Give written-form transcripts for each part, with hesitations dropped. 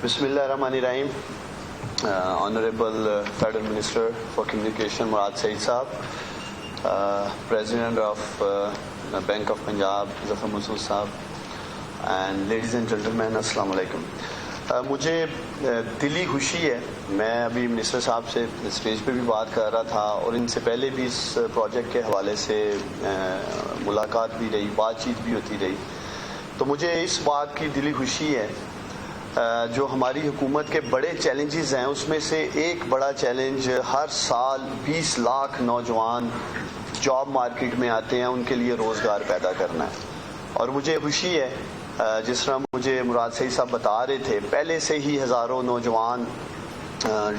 بسم اللہ الرحمن الرحیم. Honourable federal minister for communication Murad Saeed sahab, president of bank of Punjab Zafar Masood sahab, and ladies and gentlemen, السلام علیکم. مجھے دلی خوشی ہے, میں ابھی منسٹر صاحب سے اسٹیج پہ بھی بات کر رہا تھا اور ان سے پہلے بھی اس پروجیکٹ کے حوالے سے ملاقات بھی رہی, بات چیت بھی ہوتی رہی, تو مجھے اس بات کی دلی خوشی ہے جو ہماری حکومت کے بڑے چیلنجز ہیں اس میں سے ایک بڑا چیلنج ہر سال 20 لاکھ نوجوان جاب مارکیٹ میں آتے ہیں, ان کے لیے روزگار پیدا کرنا ہے. اور مجھے خوشی ہے جس طرح مجھے مراد سعید صاحب بتا رہے تھے, پہلے سے ہی ہزاروں نوجوان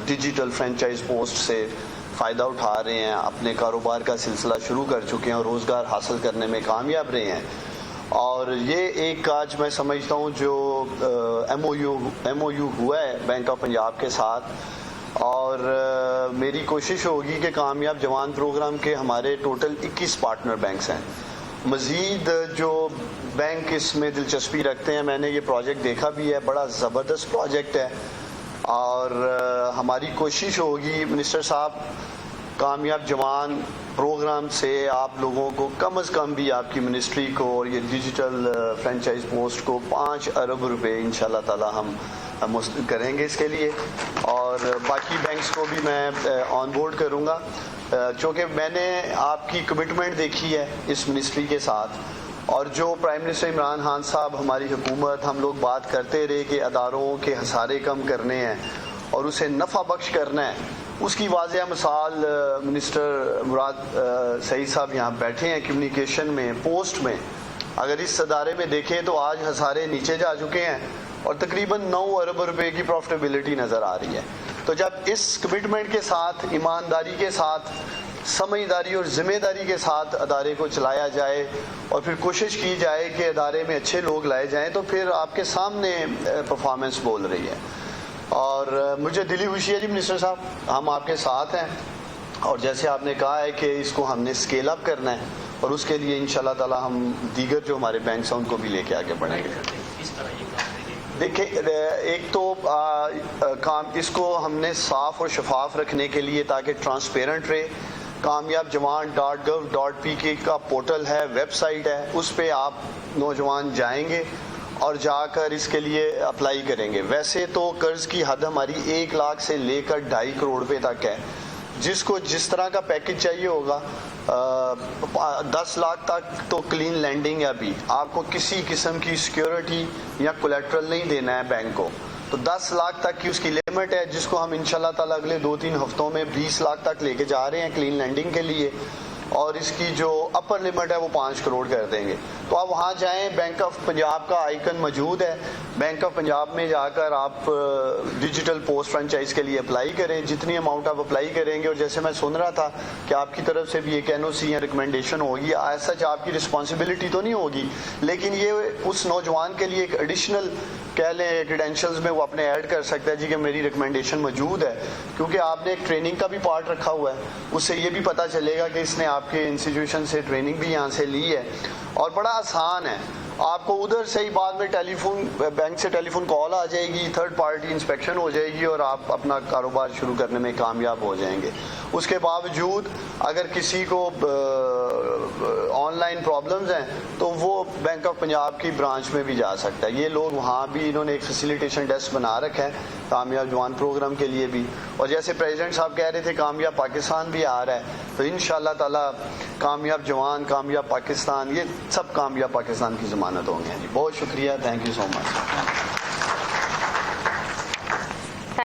ڈیجیٹل فرینچائز پوسٹ سے فائدہ اٹھا رہے ہیں, اپنے کاروبار کا سلسلہ شروع کر چکے ہیں اور روزگار حاصل کرنے میں کامیاب رہے ہیں. اور یہ ایک آج میں سمجھتا ہوں جو ایم او یو ہوا ہے بینک آف پنجاب کے ساتھ, اور میری کوشش ہوگی کہ کامیاب جوان پروگرام کے ہمارے ٹوٹل 21 پارٹنر بینکس ہیں. مزید جو بینک اس میں دلچسپی رکھتے ہیں, میں نے یہ پروجیکٹ دیکھا بھی ہے, بڑا زبردست پروجیکٹ ہے, اور ہماری کوشش ہوگی منسٹر صاحب کامیاب جوان پروگرام سے آپ لوگوں کو کم از کم بھی آپ کی منسٹری کو اور یہ ڈیجیٹل فرینچائز پوسٹ کو 5 ارب روپے انشاءاللہ تعالی ہم کریں گے اس کے لیے, اور باقی بینکس کو بھی میں آن بورڈ کروں گا, چونکہ میں نے آپ کی کمٹمنٹ دیکھی ہے اس منسٹری کے ساتھ. اور جو پرائم منسٹر عمران خان صاحب, ہماری حکومت, ہم لوگ بات کرتے رہے کہ اداروں کے خسارے کم کرنے ہیں اور اسے نفع بخش کرنا ہے, اس کی واضح مثال منسٹر مراد سعید صاحب یہاں بیٹھے ہیں کمیونیکیشن میں, پوسٹ میں. اگر اس ادارے میں دیکھیں تو آج خسارے نیچے جا چکے ہیں اور تقریباً 9 ارب روپے کی پروفٹیبلٹی نظر آ رہی ہے. تو جب اس کمٹمنٹ کے ساتھ, ایمانداری کے ساتھ, سمجھداری اور ذمہ داری کے ساتھ ادارے کو چلایا جائے اور پھر کوشش کی جائے کہ ادارے میں اچھے لوگ لائے جائیں, تو پھر آپ کے سامنے پرفارمنس بول رہی ہے. اور مجھے دلی خوشی ہے جی منسٹر صاحب, ہم آپ کے ساتھ ہیں, اور جیسے آپ نے کہا ہے کہ اس کو ہم نے اسکیل اپ کرنا ہے, اور اس کے لیے انشاءاللہ تعالی ہم دیگر جو ہمارے بینکس ہیں ان کو بھی لے کے آگے بڑھیں گے. دیکھیں, ایک تو کام اس کو ہم نے صاف اور شفاف رکھنے کے لیے تاکہ ٹرانسپیرنٹ رہے, کامیاب جوان .gov.pk کا پورٹل ہے, ویب سائٹ ہے, اس پہ آپ نوجوان جائیں گے اور جا کر اس کے لیے اپلائی کریں گے. ویسے تو قرض کی حد ہماری 1 لاکھ سے لے کر 2.5 کروڑ روپے تک ہے, جس کو جس طرح کا پیکج چاہیے ہوگا. 10 لاکھ تک تو کلین لینڈنگ ہے, ابھی آپ کو کسی قسم کی سیکیورٹی یا کولیٹرل نہیں دینا ہے بینک کو, تو 10 لاکھ تک کی اس کی لمٹ ہے, جس کو ہم انشاءاللہ تعالی اگلے 2-3 ہفتوں میں 20 لاکھ تک لے کے جا رہے ہیں کلین لینڈنگ کے لیے, اور اس کی جو اپر لمٹ ہے وہ 5 کروڑ کر دیں گے. تو آپ وہاں جائیں, بینک آف پنجاب کا آئیکن موجود ہے, بینک آف پنجاب میں جا کر آپ ڈیجیٹل پوسٹ فرینچائز کے لیے اپلائی کریں, جتنی اماؤنٹ آپ اپلائی کریں گے. اور جیسے میں سن رہا تھا کہ آپ کی طرف سے بھی ایک NOC یا ریکمنڈیشن ہوگی, ایسا آپ کی رسپانسبلٹی تو نہیں ہوگی, لیکن یہ اس نوجوان کے لیے ایک ایڈیشنل کہہ لیں کریڈینشلز میں وہ اپنے ایڈ کر سکتا ہے جی کہ میری ریکمنڈیشن موجود ہے, کیونکہ آپ نے ایک ٹریننگ کا بھی پارٹ رکھا ہوا ہے. اس سے یہ بھی پتہ چلے گا کہ اس نے آپ کے انسٹیٹیوشن سے ٹریننگ بھی یہاں سے لی ہے, اور بڑا آسان ہے. آپ کو ادھر سے ہی بعد میں بینک سے ٹیلی فون کال آ جائے گی, تھرڈ پارٹی انسپیکشن ہو جائے گی, اور آپ اپنا کاروبار شروع کرنے میں کامیاب ہو جائیں گے. اس کے باوجود اگر کسی کو آن لائن پرابلمز ہیں تو وہ بینک آف پنجاب کی برانچ میں بھی جا سکتا ہے. یہ لوگ وہاں بھی انہوں نے ایک فیسیلیٹیشن ڈیسک بنا رکھا ہے کامیاب جوان پروگرام کے لیے بھی, اور جیسے پریزیڈنٹ صاحب کہہ رہے تھے کامیاب پاکستان بھی آ رہا ہے, تو انشاءاللہ تعالی کامیاب جوان, کامیاب پاکستان, یہ سب کامیاب پاکستان کی ضمانت ہوں گے. جی بہت شکریہ, تھینک یو سو مچ.